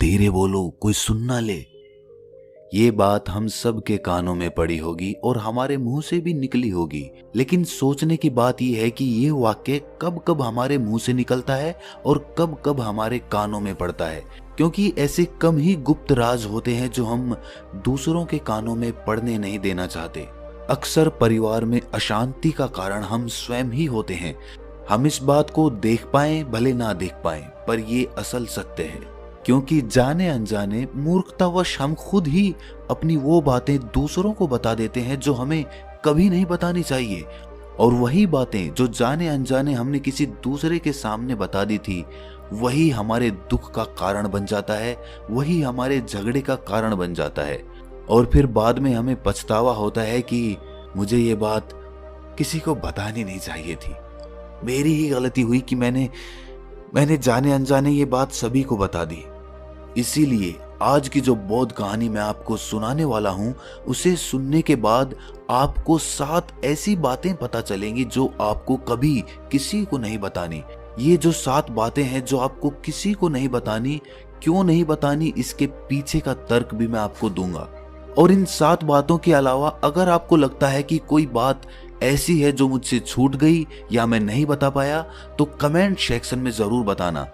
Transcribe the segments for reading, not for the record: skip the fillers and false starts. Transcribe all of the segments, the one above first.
धीरे बोलो, कोई सुन ना ले। ये बात हम सब के कानों में पड़ी होगी और हमारे मुंह से भी निकली होगी, लेकिन सोचने की बात यह है कि ये वाक्य कब कब हमारे मुंह से निकलता है और कब कब हमारे कानों में पड़ता है, क्योंकि ऐसे कम ही गुप्त राज होते हैं जो हम दूसरों के कानों में पड़ने नहीं देना चाहते। अक्सर परिवार में अशांति का कारण हम स्वयं ही होते हैं। हम इस बात को देख पाए भले ना देख पाए, पर ये असल सत्य है, क्योंकि जाने अनजाने मूर्खतावश हम खुद ही अपनी वो बातें दूसरों को बता देते हैं जो हमें कभी नहीं बतानी चाहिए। और वही बातें जो जाने अनजाने हमने किसी दूसरे के सामने बता दी थी, वही हमारे दुख का कारण बन जाता है, वही हमारे झगड़े का कारण बन जाता है। और फिर बाद में हमें पछतावा होता है कि मुझे ये बात किसी को बतानी नहीं चाहिए थी, मेरी ही गलती हुई कि मैंने जाने अनजाने ये बात सभी को बता दी। इसीलिए आज की जो बौद्ध कहानी मैं आपको सुनाने वाला हूं, उसे सुनने के बाद आपको 7 ऐसी बातें पता चलेंगी जो आपको कभी किसी को नहीं बतानी। ये जो 7 बातें हैं जो आपको किसी को नहीं बतानी, क्यों नहीं बतानी, इसके पीछे का तर्क भी मैं आपको दूंगा। और इन 7 बातों के अलावा अगर आपको लगता है कि कोई बात ऐसी है जो मुझसे छूट गई या मैं नहीं बता पाया, तो कमेंट सेक्शन में जरूर बताना।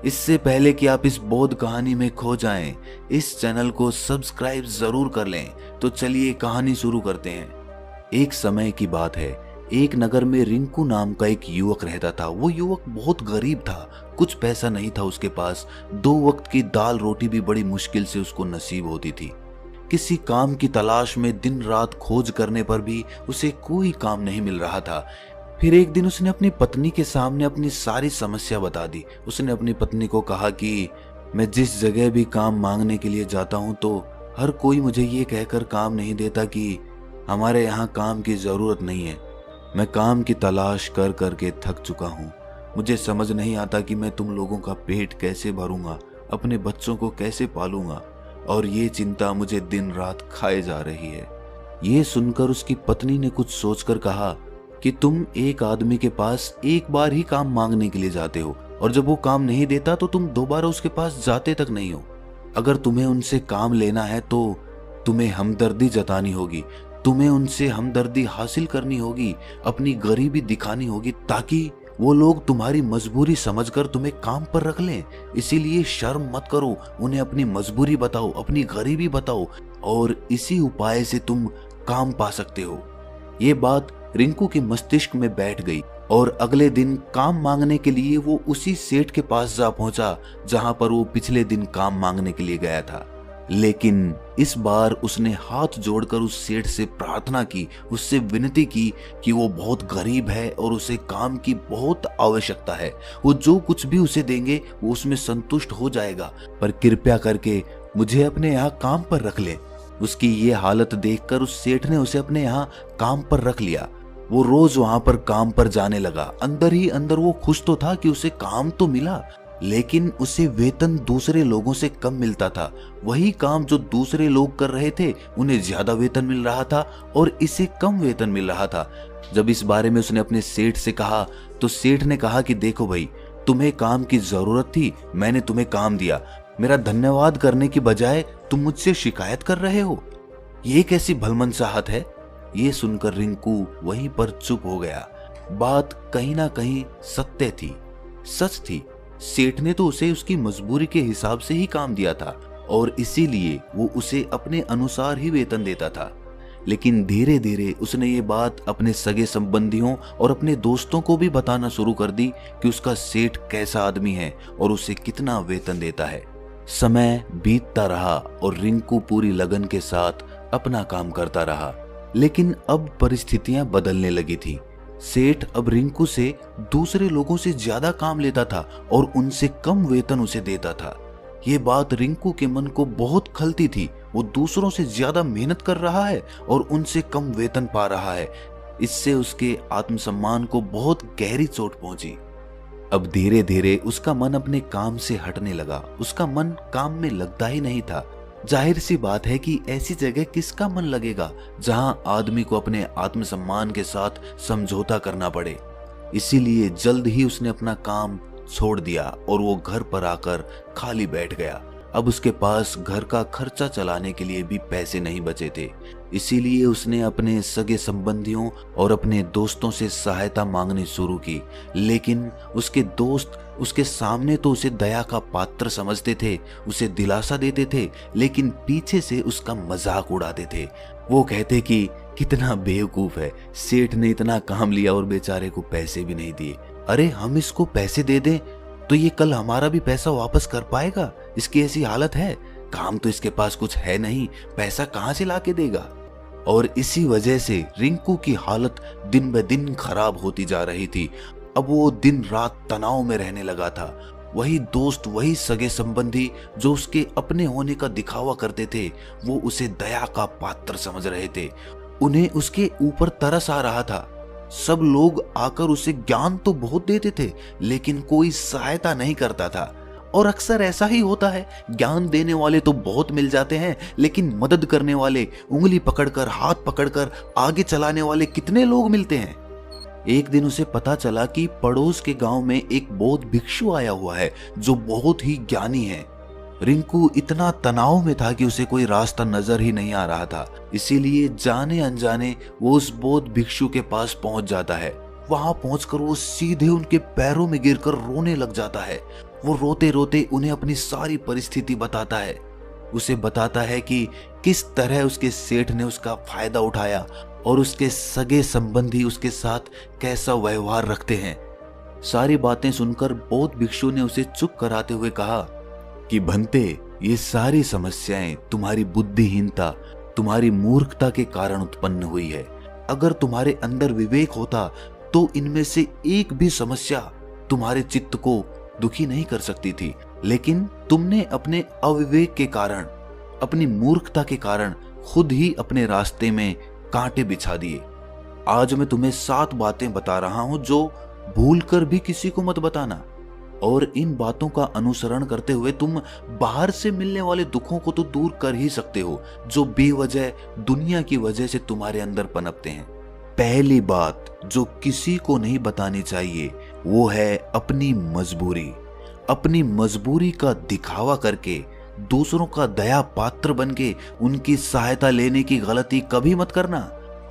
इससे पहले कि आप इस बौद्ध कहानी में खो जाएं, इस चैनल को सब्सक्राइब जरूर कर लें। तो चलिए कहानी शुरू करते हैं। एक समय की बात है, एक नगर में रिंकू नाम का एक युवक रहता था। वो युवक बहुत गरीब था, कुछ पैसा नहीं था उसके पास, 2 वक्त की दाल रोटी भी बड़ी मुश्किल से उसको नसीब होती थी। किसी काम की तलाश में दिन रात खोज करने पर भी उसे कोई काम नहीं मिल रहा था। फिर एक दिन उसने अपनी पत्नी के सामने अपनी सारी समस्या बता दी। उसने अपनी पत्नी को कहा कि मैं जिस जगह भी काम मांगने के लिए जाता हूँ तो हर कोई मुझे ये कहकर काम नहीं देता कि हमारे यहाँ काम की ज़रूरत नहीं है। मैं काम की तलाश कर करके थक चुका हूँ। मुझे समझ नहीं आता कि मैं तुम लोगों का पेट कैसे भरूंगा, अपने बच्चों को कैसे पालूंगा, और ये चिंता मुझे दिन रात खाए जा रही है। ये सुनकर उसकी पत्नी ने कुछ सोचकर कहा कि तुम एक आदमी के पास एक बार ही काम मांगने के लिए जाते हो, और जब वो काम नहीं देता तो तुम दोबारा उसके पास जाते तक नहीं हो। अगर तुम्हें उनसे काम लेना है तो तुम्हें हमदर्दी जतानी होगी, तुम्हें उनसे हमदर्दी हासिल करनी होगी, अपनी गरीबी दिखानी होगी, ताकि वो लोग तुम्हारी मजबूरी समझकर तुम्हें काम पर रख लें। इसीलिए शर्म मत करो, उन्हें अपनी मजबूरी बताओ, अपनी गरीबी बताओ, और इसी उपाय से तुम काम पा सकते हो। ये बात रिंकू के मस्तिष्क में बैठ गई और अगले दिन काम मांगने के लिए वो उसी सेठ के पास जा पहुंचा जहां पर वो पिछले दिन काम मांगने के लिए गया था। लेकिन इस बार उसने हाथ जोड़कर उस सेठ से प्रार्थना की, उससे विनती की कि वो बहुत गरीब है और उसे काम की बहुत आवश्यकता है। वो जो कुछ भी उसे देंगे वो उसमें संतुष्ट हो जाएगा, पर कृपया करके मुझे अपने यहाँ काम पर रख ले। उसकी ये हालत देखकर उस सेठ ने उसे अपने यहाँ काम पर रख लिया। वो रोज वहां पर काम पर जाने लगा। अंदर ही अंदर वो खुश तो था कि उसे काम तो मिला, लेकिन उसे वेतन दूसरे लोगों से कम मिलता था। वही काम जो दूसरे लोग कर रहे थे उन्हें ज्यादा वेतन मिल रहा था और इसे कम वेतन मिल रहा था। जब इस बारे में उसने अपने सेठ से कहा तो सेठ ने कहा कि देखो भाई, तुम्हें काम की जरूरत थी, मैंने तुम्हें काम दिया, मेरा धन्यवाद करने की बजाय तुम मुझसे शिकायत कर रहे हो, ये कैसी भलमनसाहट है। ये सुनकर रिंकू वहीं पर चुप हो गया। बात कहीं ना कहीं सत्य थी, सच थी। सेठ ने तो उसे उसकी मजबूरी के हिसाब से ही काम दिया था और इसीलिए वो उसे अपने अनुसार ही वेतन देता था। लेकिन धीरे धीरे उसने ये बात अपने सगे संबंधियों और अपने दोस्तों को भी बताना शुरू कर दी कि उसका सेठ कैसा आदमी है और उसे कितना वेतन देता है। समय बीतता रहा और रिंकू पूरी लगन के साथ अपना काम करता रहा। लेकिन अब परिस्थितियां बदलने लगी थी। सेठ अब रिंकू से दूसरे लोगों से ज्यादा काम लेता था और उनसे कम वेतन उसे देता था। ये बात रिंकू के मन को बहुत खलती थी। वो दूसरों से ज्यादा मेहनत कर रहा है और उनसे कम वेतन पा रहा है। इससे उसके आत्मसम्मान को बहुत गहरी चोट पहुंची। अब धीरे धीरे उसका मन अपने काम से हटने लगा। उसका मन काम में लगता ही नहीं था। जाहिर सी बात है कि ऐसी जगह किसका मन लगेगा जहां आदमी को अपने आत्मसम्मान के साथ समझौता करना पड़े। इसीलिए जल्द ही उसने अपना काम छोड़ दिया और वो घर पर आकर खाली बैठ गया। अब उसके पास घर का खर्चा चलाने के लिए भी पैसे नहीं बचे थे। इसीलिए उसने अपने सगे संबंधियों और अपने दोस्तों से सहायता मांगनी शुरू की। लेकिन उसके दोस्त उसके सामने तो उसे दया का पात्र समझते थे, उसे दिलासा देते थे, लेकिन पीछे से उसका मजाक उड़ाते थे। वो कहते कि कितना बेवकूफ है, सेठ ने इतना काम लिया और बेचारे को पैसे भी नहीं दिए। अरे हम इसको पैसे दे दें तो ये कल हमारा भी पैसा वापस कर पाएगा? इसकी ऐसी हालत है, काम तो इसके पास कुछ है नहीं, पैसा कहां से लाके देगा? और इसी वजह से रिंकू की हालत दिन ब दिन खराब होती जा रही थी। अब वो दिन रात तनाव में रहने लगा था। वही दोस्त, वही सगे संबंधी जो उसके अपने होने का दिखावा करते थे, वो उसे दया का पात्र समझ रहे थे। उन्हें उसके ऊपर तरस आ रहा था। सब लोग आकर उसे ज्ञान तो बहुत देते थे, लेकिन कोई सहायता नहीं करता था। और अक्सर ऐसा ही होता है, ज्ञान देने वाले तो बहुत मिल जाते हैं, लेकिन मदद करने वाले, उंगली पकड़कर, हाथ पकड़कर आगे चलाने वाले कितने लोग मिलते हैं। एक दिन उसे पता चला कि पड़ोस के गांव में एक बौद्ध भिक्षु आया हुआ है जो बहुत ही ज्ञानी है। रिंकू इतना तनाव में था कि उसे कोई रास्ता नजर ही नहीं आ रहा था। इसीलिए जाने अनजाने वो उस बौद्ध भिक्षु के पास पहुंच जाता है। वहां पहुंचकर वो सीधे उनके पैरों में गिरकर रोने लग जाता है। वो रोते रोते उन्हें अपनी सारी परिस्थिति बताता है। उसे बताता है कि किस तरह उसके सेठ ने उसका फायदा उठाया और उसके सगे संबंधी उसके साथ कैसा व्यवहार रखते हैं। सारी बातें सुनकर बौद्ध भिक्षु ने उसे चुप कराते हुए कहा कि भंते, ये सारी समस्याएं तुम्हारी बुद्धिहीनता, तुम्हारी मूर्खता के कारण उत्पन्न हुई है। अगर तुम्हारे अंदर विवेक होता तो इनमें से एक भी समस्या तुम्हारे चित्त को दुखी नहीं कर सकती थी, लेकिन तुमने अपने अविवेक के कारण, अपनी मूर्खता के कारण खुद ही अपने रास्ते में कांटे बिछा दिए। आज मैं तुम्हें 7 बातें बता रहा हूं जो भूलकर भी किसी को मत बताना, और इन बातों का अनुसरण करते हुए तुम बाहर से मिलने वाले दुखों को तो दूर कर ही सकते हो जो बेवजह दुनिया की वजह से तुम्हारे अंदर पनपते हैं। पहली बात जो किसी को नहीं बतानी चाहिए वो है अपनी मजबूरी। अपनी मजबूरी का दिखावा करके, दूसरों का दया पात्र बनके उनकी सहायता लेने की गलती कभी मत करना।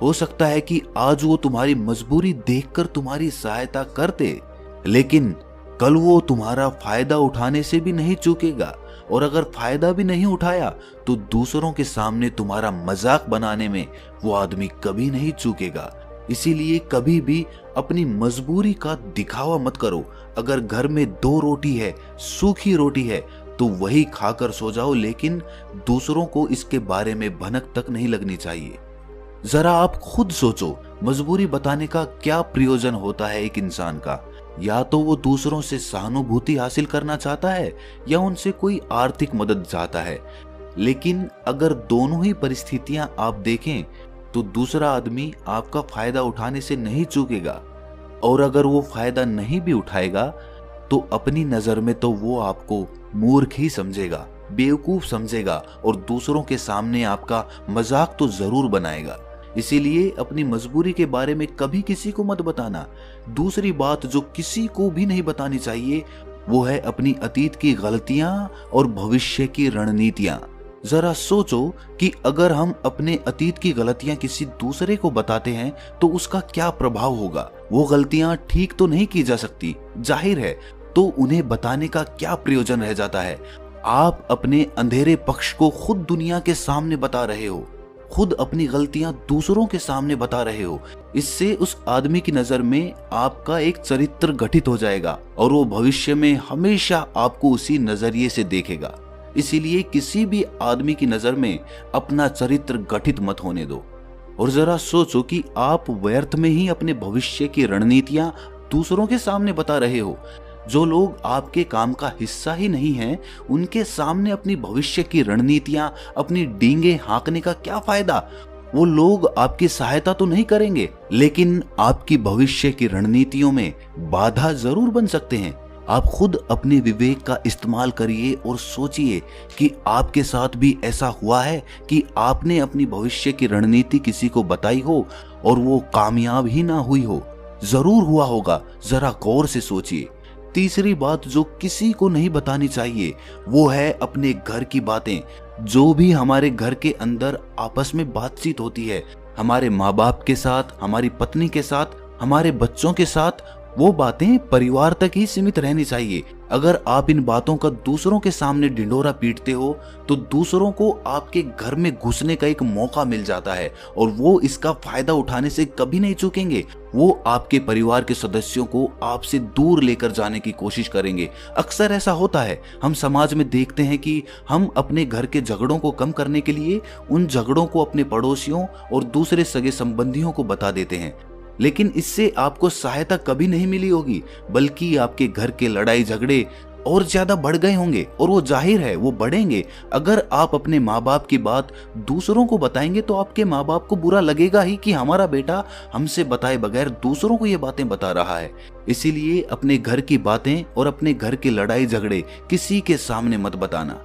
हो सकता है कि आज वो तुम्हारी मजबूरी देखकर तुम्हारी सहायता करते, लेकिन कल वो तुम्हारा फायदा उठाने से भी नहीं चूकेगा, और अगर फायदा भी नहीं उठाया तो दूसरों के सामने तुम्हारा मजाक बनाने में वो आदमी कभी नहीं चूकेगा। इसीलिए कभी भी अपनी मजबूरी का दिखावा मत करो। अगर घर में 2 रोटी है, सूखी रोटी है, तो वही खाकर सो जाओ, लेकिन दूसरों को इसके बारे में भनक तक नहीं लगनी चाहिए। जरा आप खुद सोचो, मजबूरी बताने का क्या प्रयोजन होता है एक इंसान का? या तो वो दूसरों से सहानुभूति हासिल करना चाहता है या उनसे कोई आर्थिक मदद चाहता है। लेकिन अगर दोनों ही परिस्थितियां आप देखें तो दूसरा आदमी आपका फायदा उठाने से नहीं चूकेगा, और अगर वो फायदा नहीं भी उठाएगा तो अपनी नजर में तो वो आपको मूर्ख ही समझेगा, बेवकूफ समझेगा, और दूसरों के सामने आपका मजाक तो जरूर बनाएगा। इसीलिए अपनी मजबूरी के बारे में कभी किसी को मत बताना। दूसरी बात जो किसी को भी नहीं बतानी चाहिए वो है अपनी अतीत की गलतियां और भविष्य की रणनीतियां। जरा सोचो कि अगर हम अपने अतीत की गलतियां किसी दूसरे को बताते हैं तो उसका क्या प्रभाव होगा। वो गलतियां ठीक तो नहीं की जा सकती, जाहिर है, तो उन्हें बताने का क्या प्रयोजन रह जाता है। आप अपने अंधेरे पक्ष को खुद दुनिया के सामने बता रहे हो, खुद अपनी गलतियां दूसरों के सामने बता रहे हो। इससे उस आदमी की नजर में आपका एक चरित्र गठित हो जाएगा और वो भविष्य में हमेशा आपको उसी नजरिए से देखेगा। इसीलिए किसी भी आदमी की नजर में अपना चरित्र गठित मत होने दो। और जरा सोचो कि आप व्यर्थ में ही अपने भविष्य की रणनीतियां दूसरों के सामने बता रहे हो। जो लोग आपके काम का हिस्सा ही नहीं हैं, उनके सामने अपनी भविष्य की रणनीतियां, अपनी डींगे हाँकने का क्या फायदा? वो लोग आपकी सहायता तो नहीं करेंगे, लेकिन आपकी भविष्य की रणनीतियों में बाधा जरूर बन सकते हैं। आप खुद अपने विवेक का इस्तेमाल करिए और सोचिए कि आपके साथ भी ऐसा हुआ है कि आपने अपनी भविष्य की रणनीति किसी को बताई हो और वो कामयाब ही ना हुई हो। जरूर हुआ होगा, जरा गौर से सोचिए। तीसरी बात जो किसी को नहीं बतानी चाहिए वो है अपने घर की बातें। जो भी हमारे घर के अंदर आपस में बातचीत होती है, हमारे माँ बाप के साथ, हमारी पत्नी के साथ, हमारे बच्चों के साथ, वो बातें परिवार तक ही सीमित रहनी चाहिए। अगर आप इन बातों का दूसरों के सामने ढिंढोरा पीटते हो तो दूसरों को आपके घर में घुसने का एक मौका मिल जाता है और वो इसका फायदा उठाने से कभी नहीं चूकेंगे। वो आपके परिवार के सदस्यों को आपसे दूर लेकर जाने की कोशिश करेंगे। अक्सर ऐसा होता है, हम समाज में देखते हैं कि हम अपने घर के झगड़ों को कम करने के लिए उन झगड़ों को अपने पड़ोसियों और दूसरे सगे संबंधियों को बता देते हैं, लेकिन इससे आपको सहायता कभी नहीं मिली होगी, बल्कि आपके घर के लड़ाई झगड़े और ज्यादा बढ़ गए होंगे और वो जाहिर है वो बढ़ेंगे। अगर आप अपने माँ बाप की बात दूसरों को बताएंगे तो आपके माँ बाप को बुरा लगेगा ही कि हमारा बेटा हमसे बताए बगैर दूसरों को ये बातें बता रहा है। इसीलिए अपने घर की बातें और अपने घर के लड़ाई झगड़े किसी के सामने मत बताना।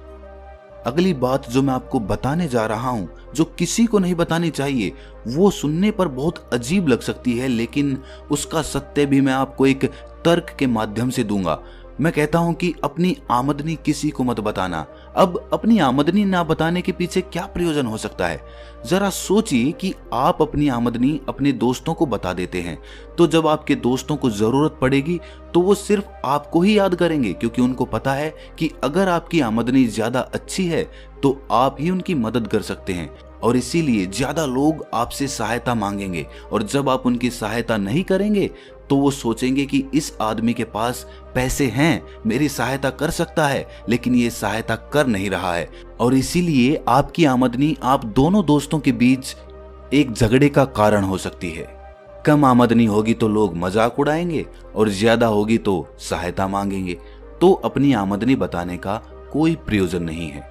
अगली बात जो मैं आपको बताने जा रहा हूं, जो किसी को नहीं बतानी चाहिए, वो सुनने पर बहुत अजीब लग सकती है, लेकिन उसका सत्य भी मैं आपको एक तर्क के माध्यम से दूंगा। मैं कहता हूं कि अपनी आमदनी किसी को मत बताना। अब अपनी आमदनी ना बताने के पीछे क्या प्रयोजन हो सकता है? जरा सोचिए कि आप अपनी आमदनी अपने दोस्तों को बता देते हैं, तो जब आपके दोस्तों को जरूरत पड़ेगी तो वो सिर्फ आपको ही याद करेंगे, क्योंकि उनको पता है कि अगर आपकी आमदनी ज्यादा अच्छी है तो आप ही उनकी मदद कर सकते हैं और इसीलिए ज्यादा लोग आपसे सहायता मांगेंगे। और जब आप उनकी सहायता नहीं करेंगे तो वो सोचेंगे कि इस आदमी के पास पैसे हैं, मेरी सहायता कर सकता है, लेकिन ये सहायता कर नहीं रहा है। और इसीलिए आपकी आमदनी आप दोनों दोस्तों के बीच एक झगड़े का कारण हो सकती है। कम आमदनी होगी तो लोग मजाक उड़ाएंगे और ज्यादा होगी तो सहायता मांगेंगे। तो अपनी आमदनी बताने का कोई प्रयोजन नहीं है।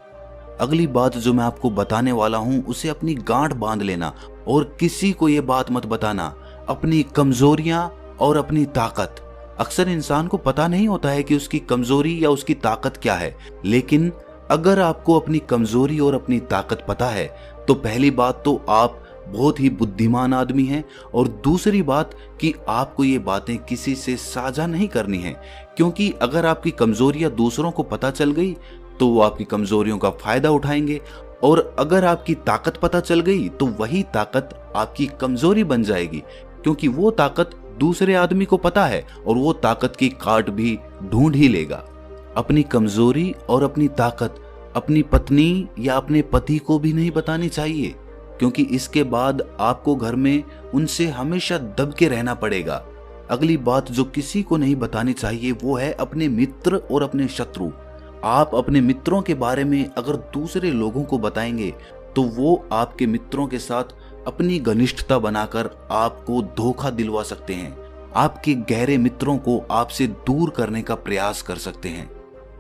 अगली बात जो मैं आपको बताने वाला हूं उसे अपनी गांठ बांध लेना और किसी को ये बात मत बताना। अपनी कमजोरियां और अपनी ताकत। अक्सर इंसान को पता नहीं होता है कि उसकी कमजोरी या उसकी ताकत क्या है, लेकिन अगर आपको अपनी कमजोरी और अपनी ताकत पता है तो पहली बात तो आप बहुत ही बुद्धिमान आदमी हैं और दूसरी बात कि आपको ये बातें किसी से साझा नहीं करनी है, क्योंकि अगर आपकी कमजोरियां दूसरों को पता चल गई तो वो आपकी कमजोरियों का फायदा उठाएंगे, और अगर आपकी ताकत पता चल गई तो वही ताकत आपकी कमजोरी बन जाएगी, क्योंकि वो ताकत दूसरे आदमी को पता है और वो ताकत की काट भी ढूंढ ही लेगा। अपनी कमजोरी और अपनी ताकत अपनी पत्नी या अपने पति को भी नहीं बतानी चाहिए, क्योंकि इसके बाद आपको घर में उनसे हमेशा दब के रहना पड़ेगा। अगली बात जो किसी को नहीं बतानी चाहिए वो है अपने मित्र और अपने शत्रु। आप अपने मित्रों के बारे में अगर दूसरे लोगों को बताएंगे तो वो आपके मित्रों के साथ अपनी घनिष्ठता बनाकर आपको धोखा दिलवा सकते हैं। आपके गहरे मित्रों को आपसे दूर करने का प्रयास कर सकते हैं।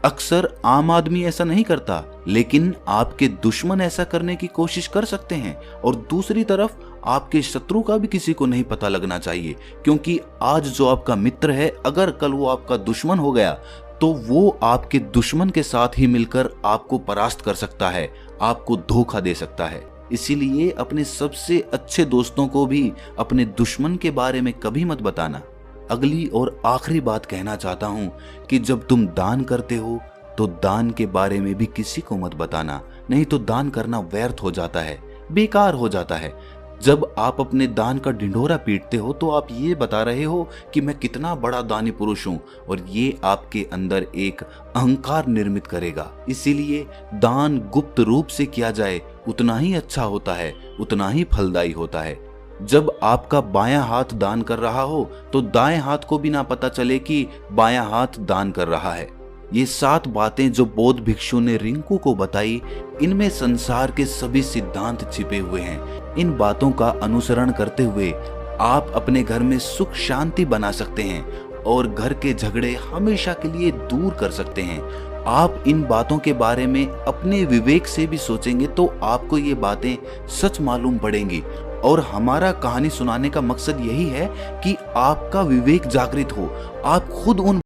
अक्सर आम आदमी ऐसा नहीं करता, लेकिन आपके दुश्मन ऐसा करने की कोशिश कर सकते हैं। और दूसरी तरफ आपके शत्रु का भी किसी को नहीं पता लगना चाहिए, क्योंकि आज जो आपका मित्र है अगर कल वो आपका दुश्मन हो गया तो वो आपके दुश्मन के साथ ही मिलकर आपको परास्त कर सकता है, आपको धोखा दे सकता है। इसीलिए अपने सबसे अच्छे दोस्तों को भी अपने दुश्मन के बारे में कभी मत बताना। अगली और आखिरी बात कहना चाहता हूं कि जब तुम दान करते हो तो दान के बारे में भी किसी को मत बताना, नहीं तो दान करना व्यर्थ हो जाता है, बेकार हो जाता है। जब आप अपने दान का ढिंढोरा पीटते हो तो आप ये बता रहे हो कि मैं कितना बड़ा दानी पुरुष हूं, और ये आपके अंदर एक अहंकार निर्मित करेगा। इसीलिए दान गुप्त रूप से किया जाए उतना ही अच्छा होता है, उतना ही फलदायी होता है। जब आपका बायां हाथ दान कर रहा हो तो दाएं हाथ को भी ना पता चले कि बायां हाथ दान कर रहा है। ये 7 बातें जो बौद्ध भिक्षु ने रिंकू को बताई, इनमें संसार के सभी सिद्धांत छिपे हुए हैं। इन बातों का अनुसरण करते हुए आप अपने घर में सुख शांति बना सकते हैं और घर के झगड़े हमेशा के लिए दूर कर सकते हैं। आप इन बातों के बारे में अपने विवेक से भी सोचेंगे तो आपको ये बातें सच मालूम पड़ेंगी। और हमारा कहानी सुनाने का मकसद यही है कि आपका विवेक जागृत हो, आप खुद उन